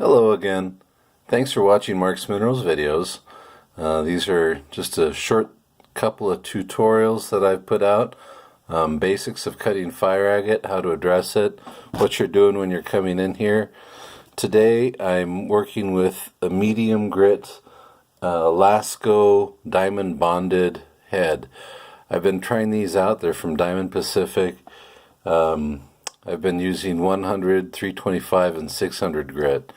Hello again. Thanks for watching Mark's Minerals videos. These are just a short couple of tutorials that I've put out. Basics of cutting fire agate, how to address it, what you're doing when you're coming in here. Today I'm working with a medium grit Lasco diamond bonded head. I've been trying these out. They're from Diamond Pacific. I've been using 100, 325, and 600 grit,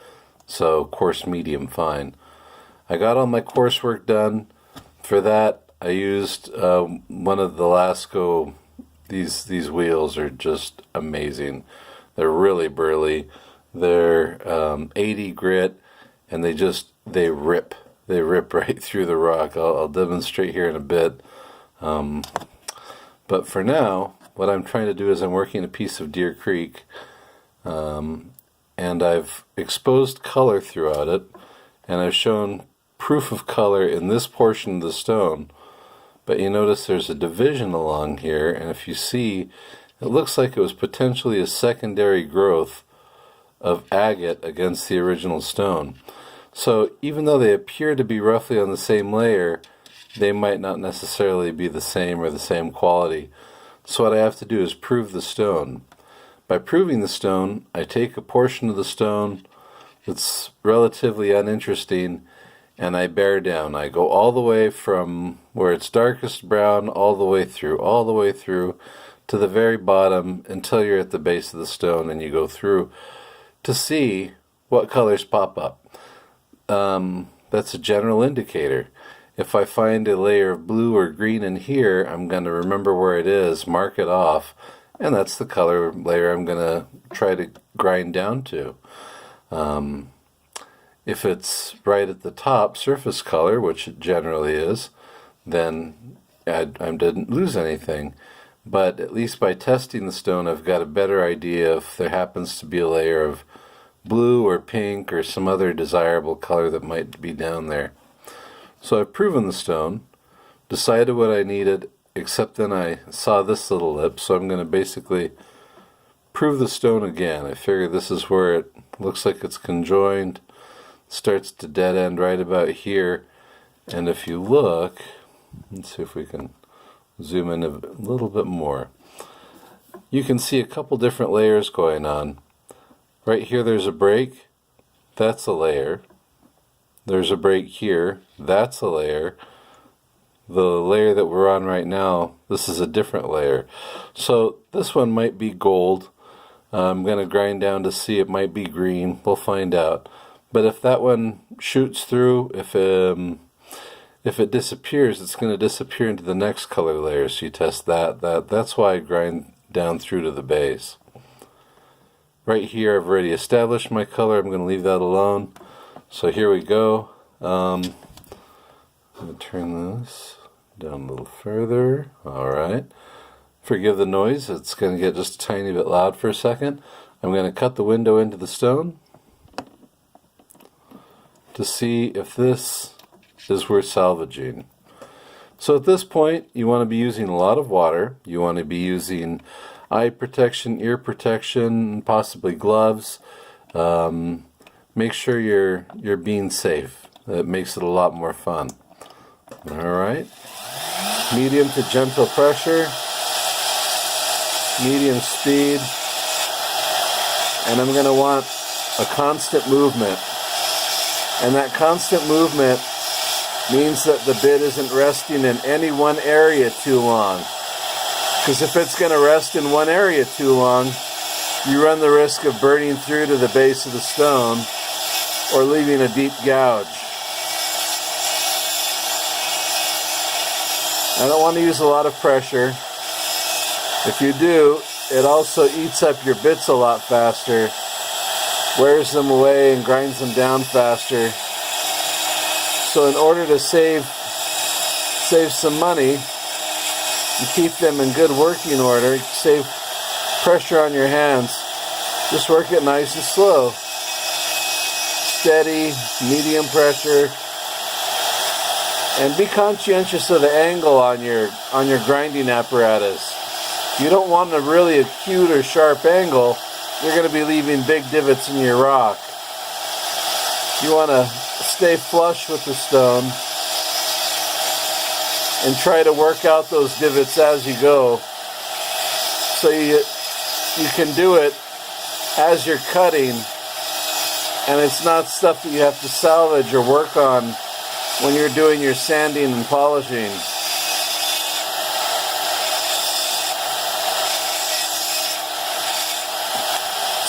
so coarse, medium, fine. I got all my coarse work done. For that, I used one of the Lasco. These wheels are just amazing. They're really burly. They're 80 grit, and they rip. They rip right through the rock. I'll demonstrate here in a bit. But for now, what I'm trying to do is I'm working a piece of Deer Creek, and I've exposed color throughout it, and I've shown proof of color in this portion of the stone. But you notice there's a division along here, and if you see, it looks like it was potentially a secondary growth of agate against the original stone. So even though they appear to be roughly on the same layer, they might not necessarily be the same or the same quality. So what I have to do is prove the stone. By proving the stone, I take a portion of the stone that's relatively uninteresting and I bear down. I go all the way from where it's darkest brown all the way through to the very bottom until you're at the base of the stone, and you go through to see what colors pop up. That's a general indicator. If I find a layer of blue or green in here, I'm going to remember where it is, mark it off, and that's the color layer I'm going to try to grind down to. If it's right at the top, surface color, which it generally is, then I didn't lose anything. But at least by testing the stone, I've got a better idea if there happens to be a layer of blue or pink or some other desirable color that might be down there. So I've proven the stone, decided what I needed, except then I saw this little lip, so I'm going to basically prove the stone again. I figure this is where it looks like it's conjoined, starts to dead end right about here, and if you look, let's see if we can zoom in a little bit more. You can see a couple different layers going on. Right here there's a break, that's a layer. There's a break here, that's a layer. The layer that we're on right now, this is a different layer. So this one might be gold. I'm going to grind down to see, it might be green, we'll find out. But if that one shoots through, if it disappears, it's going to disappear into the next color layer, so you test that's why I grind down through to the base. Right here I've already established my color, I'm going to leave that alone. So here we go. I'm going to turn this down a little further. Alright. Forgive the noise, it's going to get just a tiny bit loud for a second. I'm going to cut the window into the stone to see if this is worth salvaging. So at this point, you want to be using a lot of water. You want to be using eye protection, ear protection, possibly gloves. Make sure you're being safe. That makes it a lot more fun. Alright. Medium to gentle pressure. Medium speed. And I'm going to want a constant movement. And that constant movement means that the bit isn't resting in any one area too long. Because if it's going to rest in one area too long, you run the risk of burning through to the base of the stone or leaving a deep gouge. I don't want to use a lot of pressure. If you do, it also eats up your bits a lot faster, wears them away and grinds them down faster. So in order to save some money and keep them in good working order, save pressure on your hands, just work it nice and slow. Steady, medium pressure, and be conscientious of the angle on your grinding apparatus. You don't want a really acute or sharp angle, you're going to be leaving big divots in your rock. You want to stay flush with the stone and try to work out those divots as you go, so you can do it as you're cutting, and it's not stuff that you have to salvage or work on when you're doing your sanding and polishing.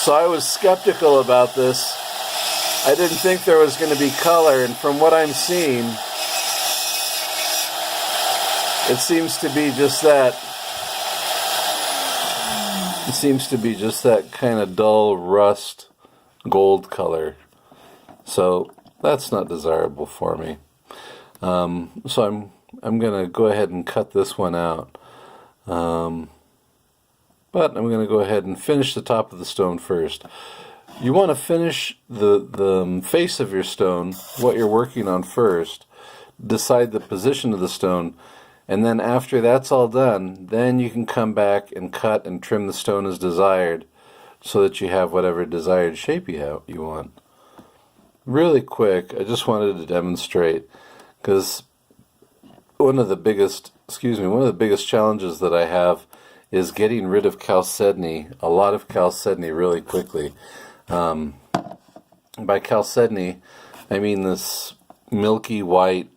So I was skeptical about this. I didn't think there was going to be color, and from what I'm seeing, it seems to be just that. It seems to be just that kind of dull rust gold color. So that's not desirable for me. So I'm going to go ahead and cut this one out. But I'm going to go ahead and finish the top of the stone first. You want to finish the face of your stone, what you're working on first, decide the position of the stone, and then after that's all done, then you can come back and cut and trim the stone as desired, so that you have whatever desired shape you want. Really quick, I just wanted to demonstrate, because one of the biggest challenges that I have is getting rid of chalcedony, a lot of chalcedony really quickly. By chalcedony, I mean this milky white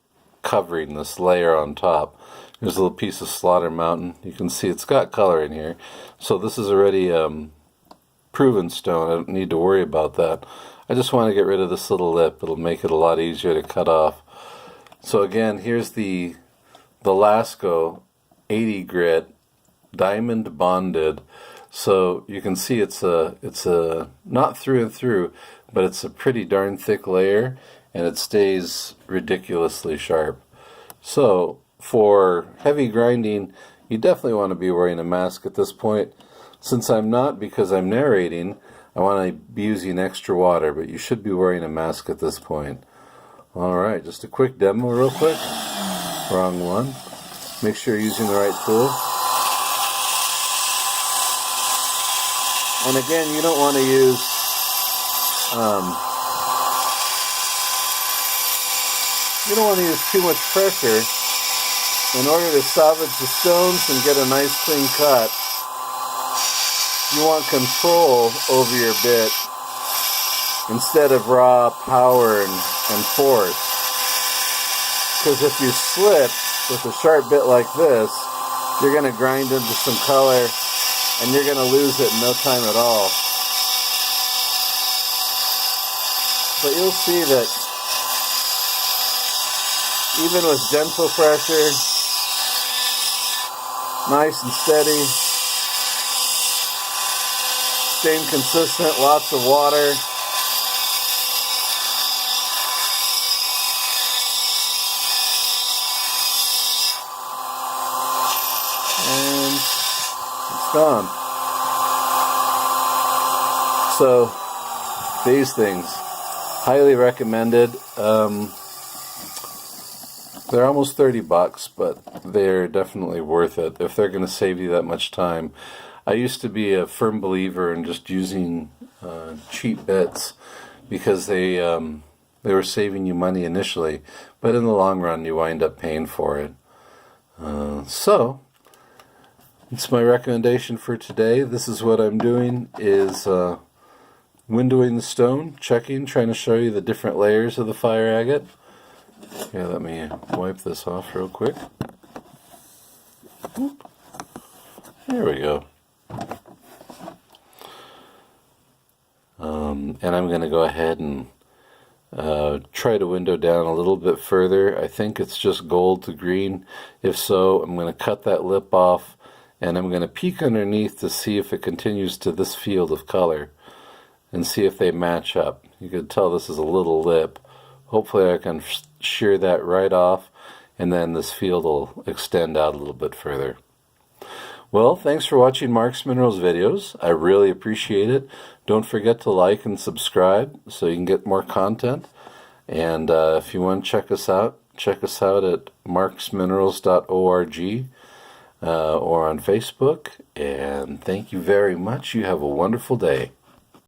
covering, this layer on top. There's a little piece of Slaughter Mountain. You can see it's got color in here. So this is already proven stone. I don't need to worry about that. I just want to get rid of this little lip. It'll make it a lot easier to cut off. So again, here's the Lasco 80 grit diamond bonded. So you can see it's a not through and through, but it's a pretty darn thick layer, and it stays ridiculously sharp. So for heavy grinding, you definitely want to be wearing a mask at this point. Since I'm not, because I'm narrating, I want to be using extra water, but you should be wearing a mask at this point. Alright, just a quick demo real quick. Wrong one. Make sure you're using the right tool. And again, you don't want to use too much pressure. In order to salvage the stones and get a nice clean cut, you want control over your bit instead of raw power and force. Because if you slip with a sharp bit like this, you're going to grind into some color, and you're going to lose it in no time at all. But you'll see that even with gentle pressure, nice and steady, staying consistent, lots of water, and it's gone. So these things, highly recommended. They're almost $30, but they're definitely worth it if they're going to save you that much time. I used to be a firm believer in just using cheap bits because they were saving you money initially, but in the long run you wind up paying for it. So it's my recommendation for today. This is what I'm doing, is windowing the stone, checking, trying to show you the different layers of the fire agate. Here, let me wipe this off real quick. There we go. And I'm going to go ahead and try to window down a little bit further. I think it's just gold to green. If so, I'm going to cut that lip off, and I'm going to peek underneath to see if it continues to this field of color and see if they match up. You can tell this is a little lip. Hopefully I can shear that right off, and then this field will extend out a little bit further. Well, thanks for watching Mark's Minerals videos. I really appreciate it. Don't forget to like and subscribe so you can get more content. And if you want to check us out at marksminerals.org or on Facebook. And thank you very much. You have a wonderful day.